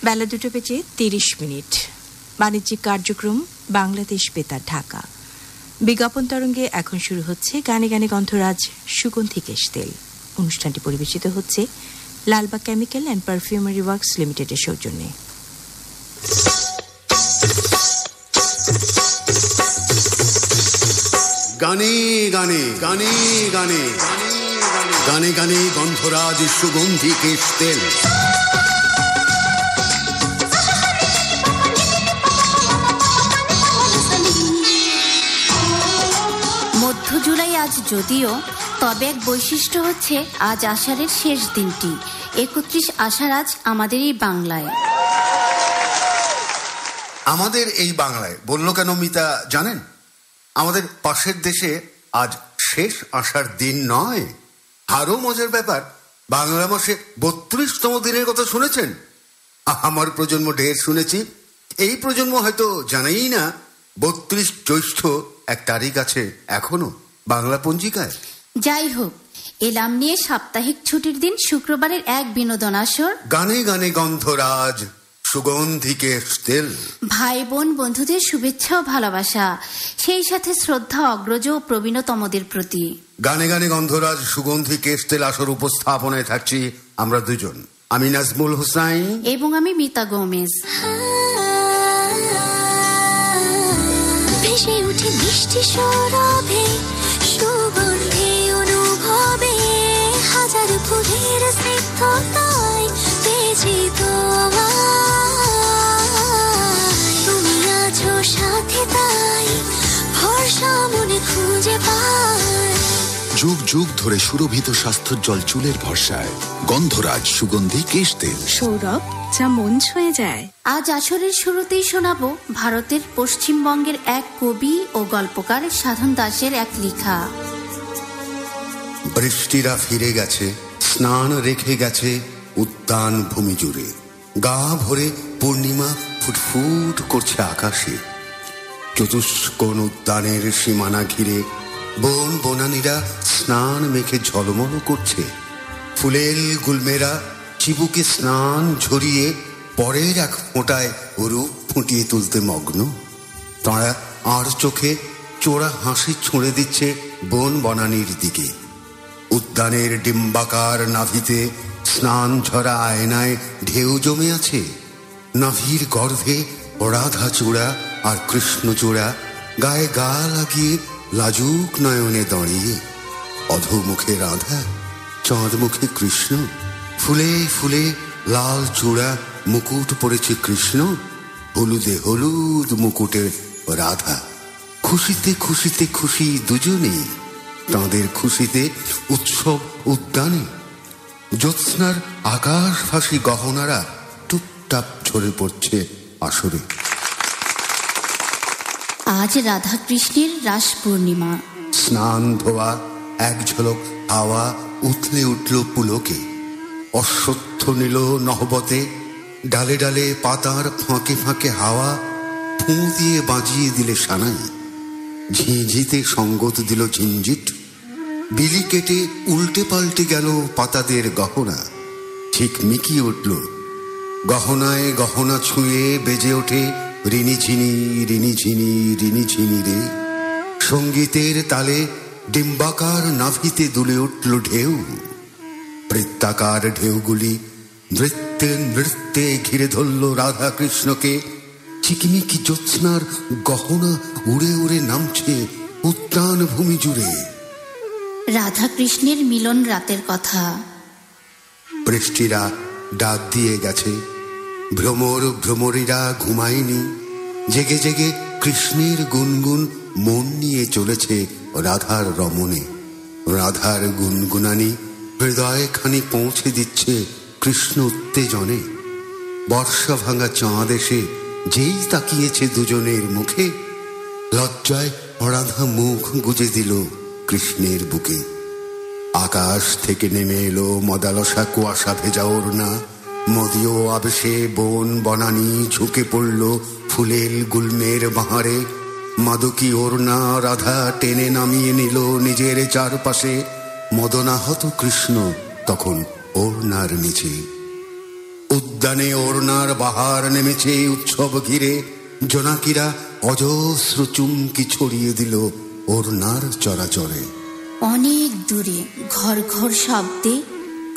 বেলা 2:30। বাণিজ্যিক কার্যক্রম বাংলাদেশ বেতার ঢাকা। বিজ্ঞাপন তরঙ্গে এখন শুরু হচ্ছে গানে গানে গন্ধরাজ সুগন্ধি কেশ তেল। অনুষ্ঠানটি পরিবেশিত হচ্ছে Lalbagh chemical and perfumery works লিমিটেডের সৌজন্যে। গানে গানে গানে গানে গানে গানে গন্ধরাজ সুগন্ধি কেশ তেল। মধ্য জুলাই আজ যদিও, তবে এক বৈশিষ্ট্য হচ্ছে আজ আষাঢ়ের শেষ দিনটি। 31 আষাঢ় আজ আমাদের এই বাংলায়। আমাদের এই বাংলায় বললো কেন মিতা জানেন? আমাদের পাশের দেশে আজ শেষ আষাঢ় দিন নয়। আরো মজার ব্যাপার, বাংলা মাসে 32তম দিনের কথা শুনেছেন? আমার প্রজন্ম ঢের শুনেছি, এই প্রজন্ম হয়তো জানেই না 32 জ্যৈষ্ঠ এক তারিখ আছে এখনো বাংলা পঞ্জিকায়। যাই হোক, এলাম নিয়ে সাপ্তাহিক ছুটির দিন শুক্রবারের এক বিনোদন আসর গানে গানে গন্ধরাজ সুগন্ধি কেশ তেল। ভাই বোন বন্ধুদের শুভেচ্ছা ও ভালোবাসা, সেই সাথে শ্রদ্ধা অগ্রজ ও প্রবীণতমদের প্রতি। গানে গানে গন্ধরাজ সুগন্ধি কেশ তেল আসর উপস্থাপনায় থাকছি আমরা দুজন, আমি নাজমুল হোসাইন এবং আমি মিতা গোমেজ। ভেসে উঠে মিষ্টি সরবে সুগন্ধি অনুভবে, হাজার ফুলের স্নিগ্ধতায় বেজিত তুমি আছো সাথে, তাই ভরসা মনে খুঁজে পাই। যুগ যুগ ধরে সুরভিত স্বাস্থ্যোজ্জ্বল চুলের ভরসায় গন্ধরাজ সুগন্ধি কেশ তেল, সৌরভ যা মন ছুঁয়ে যায়। আজ আসরের শুরুতেই শোনাবো ভারতের পশ্চিমবঙ্গের এক কবি ও গল্পকার সাধন দাসের এক লেখা। বৃষ্টিরা ফিরে গেছে, স্নান রেখে গেছে উদ্যান ভূমি জুড়ে, গা ভরে পূর্ণিমা ফুটফুট করছে আকাশে। চতুষ্কোণ উদ্যানের সীমানা ঘিরে বন বনানীরা স্নান মেখে ঝলমল করছে। ফুলেল গুলমেরা চিবুকে স্নান ঝরিয়ে পরের এক ফোঁটায় রূপ ফুটিয়ে তুলতে মগ্ন। তারা আর চোখে চোরা হাসি ছুঁড়ে দিচ্ছে বন বনানীর দিকে। উদ্যানের ডিম্বাকার নাভিতে স্নান ঝরা আয়নায় ঢেউ জমে আছে। নাভির গর্ভে রাধা চূড়া আর কৃষ্ণ চূড়া গায়ে গা লাগিয়ে লাজুক নয়নে দাঁড়িয়ে। অধোমুখে রাধা, চাঁদ মুখে কৃষ্ণ, ফুলে ফুলে লাল চূড়া মুকুট পড়েছে কৃষ্ণ, হলুদে হলুদ মুকুটে রাধা। খুশিতে খুশিতে খুশি দুজনেই, তাঁদের খুশিতে উৎসব উদ্যানে। জ্যোৎস্নার আকাশ ফাঁসি গহনারা টুপটাপ ঝরে পড়ছে আসরে। আজ রাধা কৃষ্ণের রাস পূর্ণিমা। স্নান ধোয়া এক ঝলক হাওয়া উথলে উঠল পুলকে। অশ্বত্থ নিল নহবতে, ডালে ডালে পাতার ফাঁকে ফাঁকে হাওয়া ফুঁ দিয়ে বাজিয়ে দিলে সানাই। ঝিঁঝিতে সঙ্গত দিল ঝিঞ্ঝিট, বিলি কেটে উল্টে পাল্টে গেল পাতাদের গহনা। ঠিক মিকিয়ে উঠল গহনায় গহনা ছুঁয়ে বেজে ওঠে রিনি ঝিনি রিনি ঝিনি রিনি ঝিনি রে। সঙ্গীতের তালে ডিম্বাকার নাভিতে দুলে উঠল ঢেউ। বৃত্তাকার ঢেউগুলি নৃত্যে নৃত্যে ঘিরে ধরল রাধা কৃষ্ণকে। চিকিমিকি জ্যোৎস্নার গহনা উড়ে উড়ে নামছে উদ্যান ভূমি জুড়ে। রাধা কৃষ্ণের মিলন রাতের কথা। বৃষ্টিরা ডাক দিয়ে গেছে, ভ্রমর ভ্রমরীরা ঘুমায়নি। জেগে জেগে কৃষ্ণের গুনগুন মন নিয়ে চলেছে রাধার রমণে। রাধার গুনগুনানি হৃদয় খানি পৌঁছে দিচ্ছে কৃষ্ণ উত্তেজনে। বর্ষা ভাঙা চাঁদ এসে যেই তাকিয়েছে দুজনের মুখে, লজ্জায় রাধা মুখ গুজে দিল কৃষ্ণের বুকে। আকাশ থেকে নেমে এলো মদালসা কুয়াশা ভেজা ওড়না। মদীয় আবেশে বন বনানী ঝুঁকে পড়ল ফুলেল গুলমের বাহারে। মাদকী ওড়না রাধা টেনে নামিয়ে নিল নিজের চারপাশে। মদনাহত কৃষ্ণ তখন ওড়নার নিচে। উদ্যানে ওড়নার বাহার নেমেছে উৎসব ঘিরে, জোনাকিরা অজস্র চুমকি ছড়িয়ে দিল ওড়নার চরাচরে। অনেক দূরে ঘর ঘর শব্দে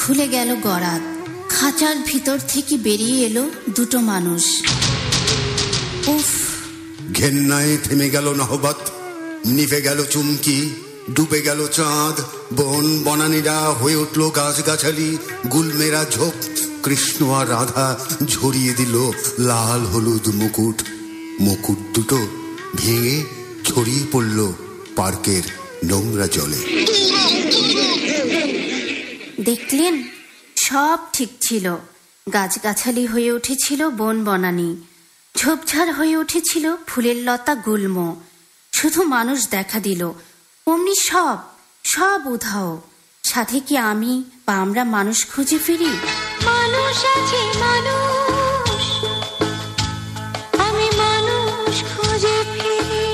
খুলে গেল গরাদ। খাঁচার ভিতর থেকে বেরিয়ে এলো দুটো মানুষ। উফ! ঘেন্নায় থেমে গেল নহবত, নিভে গেল চুমকি, ডুবে গেল চাঁদ। বন বনানীরা হয়ে উঠল গাছগাছালি, গুলমেরা ঝোপ। কৃষ্ণ আর রাধা ঝরিয়ে দিল লাল হলুদ মুকুট। মুকুট দুটো ভেঙে ছড়িয়ে পড়ল পার্কের নোংরা জলে। দেখলেন, সব ঠিক ছিল। গাছগাছালি হয়ে উঠেছিল বন বনানী, ঝোপঝাড় হয়ে উঠেছিল ফুলের লতা গুল্ম। শুধু মানুষ দেখা দিল, অমনি সব সব উধাও। সাথে কি আমি বা আমরা মানুষ খুঁজে ফিরি? মানুষ আছে মানুষ, আমি মানুষ খুঁজে ফিরি।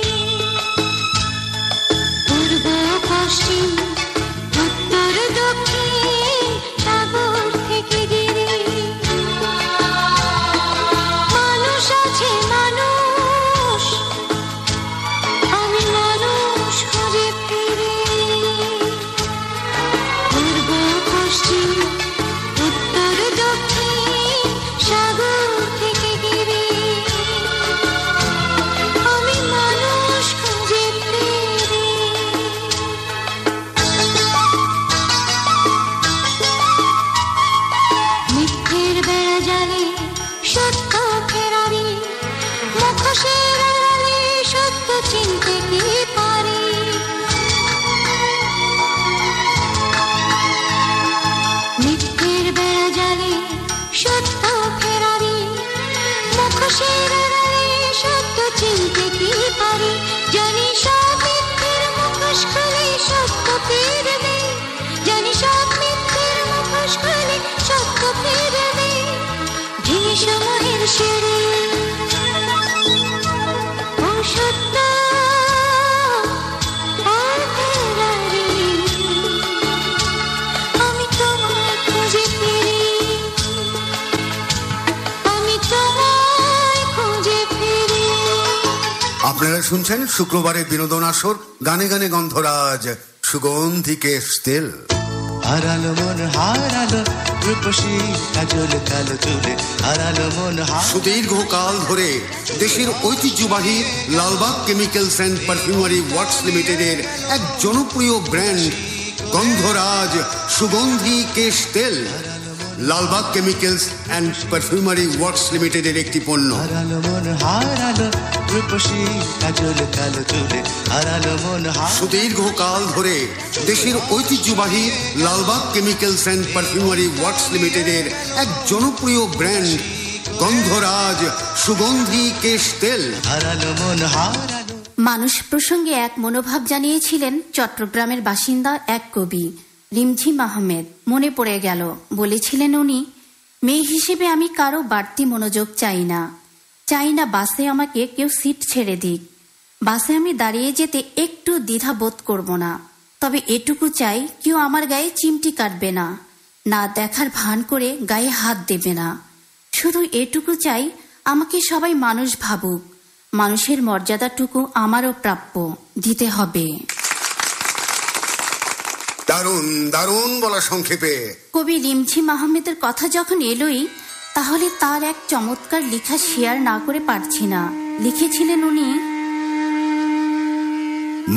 পূর্ব পশ্চিম উত্তর দক্ষিণ সাগর থেকে গিরি। মানুষ আছে মানুষ, আমি মানুষ খুঁজে ফিরি। পূর্ব পশ্চিম উত্তর দক্ষিণ সাগর থেকে গিরি, আমি মানুষ খুঁজে ফিরি। মিথ্যের বেড়া জালে সত্য ফেরারি, মুখোশের আড়ালে সত্য চিনতে কি পারি। মিথ্যের বেড়া জালে সত্য ফেরারি, মুখোশের আড়ালে সত্য চিনতে কি পারি। জানি সব মিথ্যের মুখোশ খুলে সত্য ফিরবে, জানি সব মিথ্যের মুখোশ খুলে সত্য ফিরবে। ভেঙে সময়ের সিঁড়ি ও সত্য আর ফেরারি, আমি তোমায় খুঁজে ফিরি, আমি তোমায় খুঁজে ফিরি। আপনারা শুনছেন শুক্রবারের বিনোদন আসর গানে গানে গন্ধরাজ সুগন্ধি কেশ তেল। হারালো মন হারালো রূপসী কাজল কালো চুলে, হারালো মন সুদীর্ঘকাল ধরে দেশের ঐতিহ্যবাহী Lalbagh chemicals and perfumery works লিমিটেডের এক জনপ্রিয় ব্র্যান্ড গন্ধরাজ সুগন্ধি কেশ তেল Lalbagh chemicals and perfumery works লিমিটেডের একটি পণ্য। হারালো মন হারালো রূপসী কাজল কালো চুলে, হারালো মন সুদীর্ঘকাল ধরে দেশের ঐতিহ্যবাহী Lalbagh chemicals and perfumery works লিমিটেডের এক জনপ্রিয় ব্র্যান্ড গন্ধরাজ সুগন্ধি কেশ তেল। হারালো মন হারালো। মানুষ প্রসঙ্গে এক মনোভাব জানিয়েছিলেন চট্টগ্রামের বাসিন্দা এক কবি রিমঝিম আহমেদ। মনে পড়ে গেল, বলেছিলেন উনি, মেয়ে হিসেবে আমি কারো বাড়তি মনোযোগ চাই না। চাই না বাসে আমাকে কেউ সিট ছেড়ে দিক, বাসে আমি দাঁড়িয়ে যেতে একটু দ্বিধা বোধ করব না। তবে এটুকু চাই, কেউ আমার গায়ে চিমটি কাটবে না, না দেখার ভান করে গায়ে হাত দেবে না। শুধু এটুকু চাই, আমাকে সবাই মানুষ ভাবুক, মানুষের মর্যাদাটুকু আমারও প্রাপ্য, দিতে হবে। দারুণ দারুণ বলা সংক্ষেপে। কবি রিমঝিম আহমেদের কথা যখন এলোই, তাহলে তার এক চমৎকার লেখা শেয়ার না করে পারছি না। লিখেছিলেন উনি,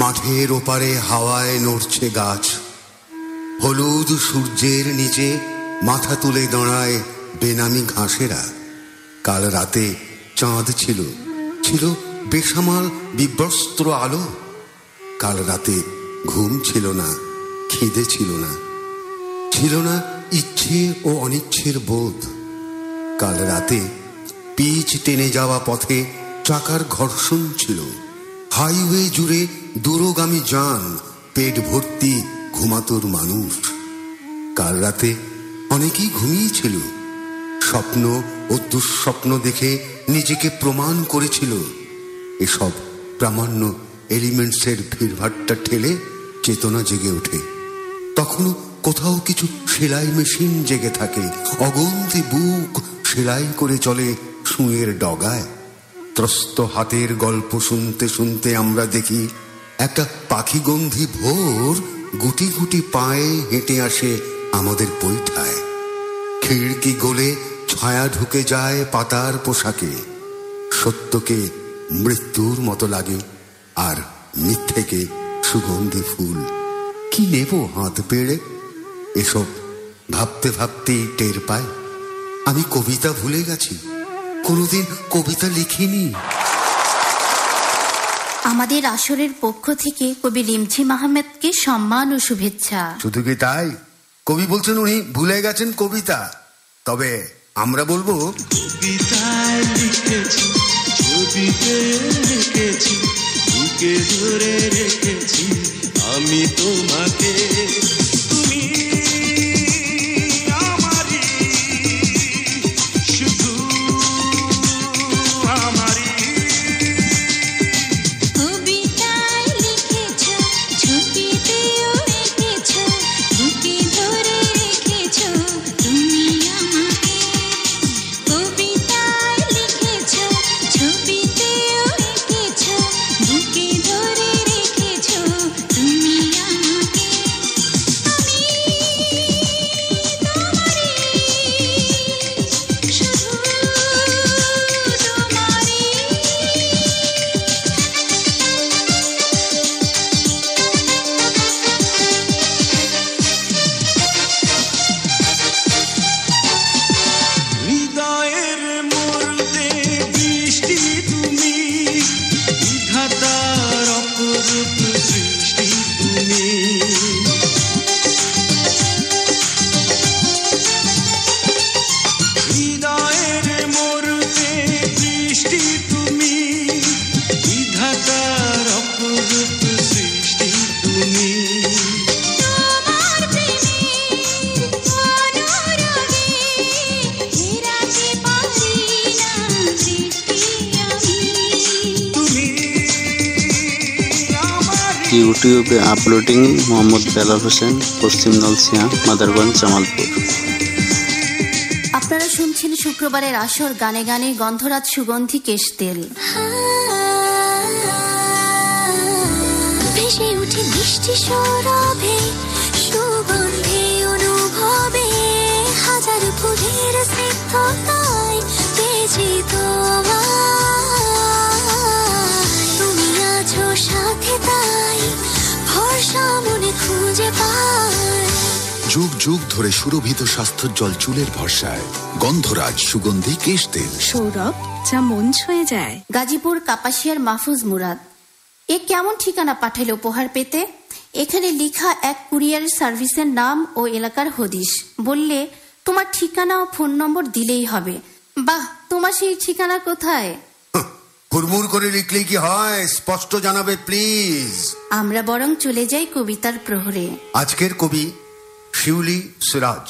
মাঠের ওপারে হাওয়ায় নড়ছে গাছ, হলুদ সূর্যের নিচে মাথা তুলে দাঁড়ায় বেনামি ঘাসেরা। কাল রাতে চাঁদ ছিল, ছিল বেসামাল বিবস্ত্র আলো। কাল রাতে ঘুম ছিল না, খিদে ছিল না, ছিল না ইচ্ছে ও অনিচ্ছের বোধ। কাল রাতে পিচ টেনে যাওয়া পথে চাকার ঘর্ষণ ছিল, হাইওয়ে জুড়ে দূরগামী যান, পেট ভর্তি ঘুমাতোর মানুষ। কাল রাতে অনেকেই ঘুমিয়েছিল, স্বপ্ন ও দুঃস্বপ্ন দেখে নিজেকে প্রমাণ করেছিল। এসব প্রামাণ্য এলিমেন্টসের ভিড়ভাট্টা ঠেলে চেতনা জেগে ওঠে। তখনও কোথাও কিছু সেলাই মেশিন জেগে থাকে, অগন্তি বুক সেলাই করে চলে সুঁয়ের ডগায়। ত্রস্ত হাতের গল্প শুনতে শুনতে আমরা দেখি একটা পাখিগন্ধি ভোর গুটি গুটি পায়ে হেঁটে আসে আমাদের বৈঠায়। খিড়কি গলে ছায়া ঢুকে যায় পাতার পোশাকে। সত্যকে মৃত্যুর মতো লাগে, আর মিথ্যেকে সুগন্ধি ফুল। কি নেব হাত পেড়ে? এসব ভাবতে ভাবতেই টের পায় আমি কবিতা ভুলে গেছি, কোনোদিন কবিতা লিখিনি। আমাদের আসরের পক্ষ থেকে কবি রিমঝিম আহমেদকে সম্মান ও শুভেচ্ছা। শুধু কি তাই? কবি বলছেন উনি ভুলে গেছেন কবিতা, তবে আমরা বলবো কবিতায় লিখেছি, ছবিতে রেখেছি, বুকে ধরে রেখেছি আমি তোমাকে। তুমি আমারই, শুধু আমারই। কবিতায় লিখেছ, ছবিতেও রেখেছ, বুকে ধরে রেখেছ তুমি আমাকে। কবিতায় লিখেছ, ছবিতেও রেখেছ, বুকে ধরে রেখেছ তুমি আমাকে। আমি তোমারই, শুধু তোমারই। হৃদয়ের মরুতে বৃষ্টি তুমি, বিধাতার অপরূপ সৃষ্টি তুমি। হৃদয়ের মরুতে বৃষ্টি তুমি, বিধাতার অপরূপ সৃষ্টি তুমি। তোমার প্রেমের অনুরাগে ফেরাতে পারি না দৃষ্টি আমি। তুমি আমারই। ইউটিউবে আপলোডিং মোহাম্মদ বেলাল হোসেন, পশ্চিম নলছিয়া, মাদারগঞ্জ, জামালপুর। আপনারা শুনছেন শুক্রবারের আসর গানে গানে গন্ধরাজ সুগন্ধি কেশ তেল। ভেসে উঠে মিষ্টি সৌরভে, সুগন্ধে অনুভবে, হাজার ফুলের স্নিগ্ধতায় বেজে তোমায়। তুমি আছো সাথে, তাই ভরসা মনে খুঁজে পাই। যুগ যুগ ধরে সুরভিত স্বাস্থ্য জল চুলের ভরসায় গন্ধরাজ সুগন্ধি কেশ তেল। সৌরভ, যা মন ছুঁয়ে যায়। গাজীপুর কাপাসিয়ার মাহফুজ মুরাদ এ কেমন ঠিকানা পাঠালো উপহার পেতে? এখানে লেখা এক কুরিয়ার সার্ভিসের নাম ও এলাকার হদিশ, বললে তোমার ঠিকানা ও ফোন নম্বর দিলেই হবে। বাহ, তোমার সেই ঠিকানা কোথায়? হুড়মুড় করে লিখলে কি হয়? স্পষ্ট জানাবে প্লিজ। আমরা বরং চলে যাই কবিতার প্রহরে। আজকের কবি শিউলি সিরাজ,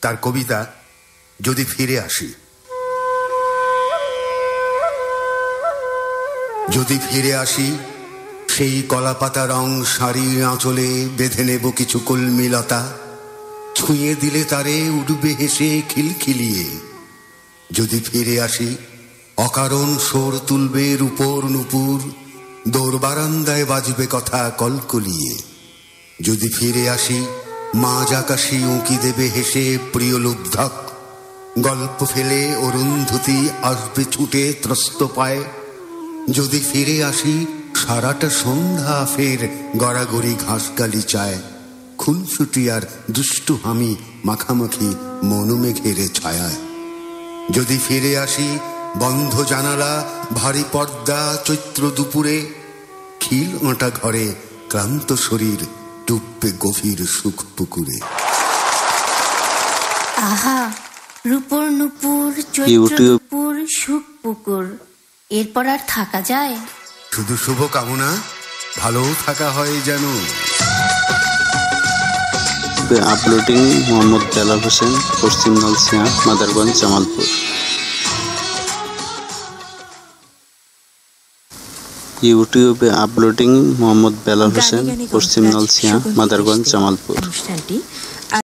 তার কবিতা যদি ফিরে আসি। যদি ফিরে আসি সেই কলাপাতা রং শাড়ি আঁচলে বেঁধে নেব কিছু কলমিলতা, ছুঁয়ে দিলে তারে উঠবে হেসে খিলখিলিয়ে। যদি ফিরে আসি অকারণ সোর তুলবে রূপোর নুপুর, দোর বারান্দায় বাজবে কথা কলকলিয়ে। যদি ফিরে আসি মাঝ আকাশি উঁকি দেবে হেসে প্রিয় লুব্ধক, গল্প ফেলে অরুন্ধতী আসবে ছুটে ত্রস্ত পায়। যদি ফিরে আসি সারাটা সন্ধ্যা ফের গড়াগড়ি ঘাস গালিচায়, খুনসুটি আর দুষ্টু হামি মাখামাখি মনুমেঘের ছায়ায়। যদি ফিরে আসি বন্ধ জানালা ভারী পর্দা চৈত্র দুপুরে, খিল আঁটা ঘরে ক্লান্ত শরীর ডুববে গভীর সুখ পুকুরে। আহা, রূপর নুপুর চৈত্র ইউটিউব। দুপুর সুখ পুকুর, এরপর আর থাকা যায়? শুধু শুভ কামনা, ভালো থাকা হয় যেন। আপলোডিং মোহাম্মদ বেলাল হোসেন, পশ্চিম নলছিয়া, মাদারগঞ্জ, জামালপুর। ইউটিউবে আপলোডিং মোহাম্মদ বেলাল হোসেন, পশ্চিম নলছিয়া, মাদারগঞ্জ, জামালপুর। অনুষ্ঠানটি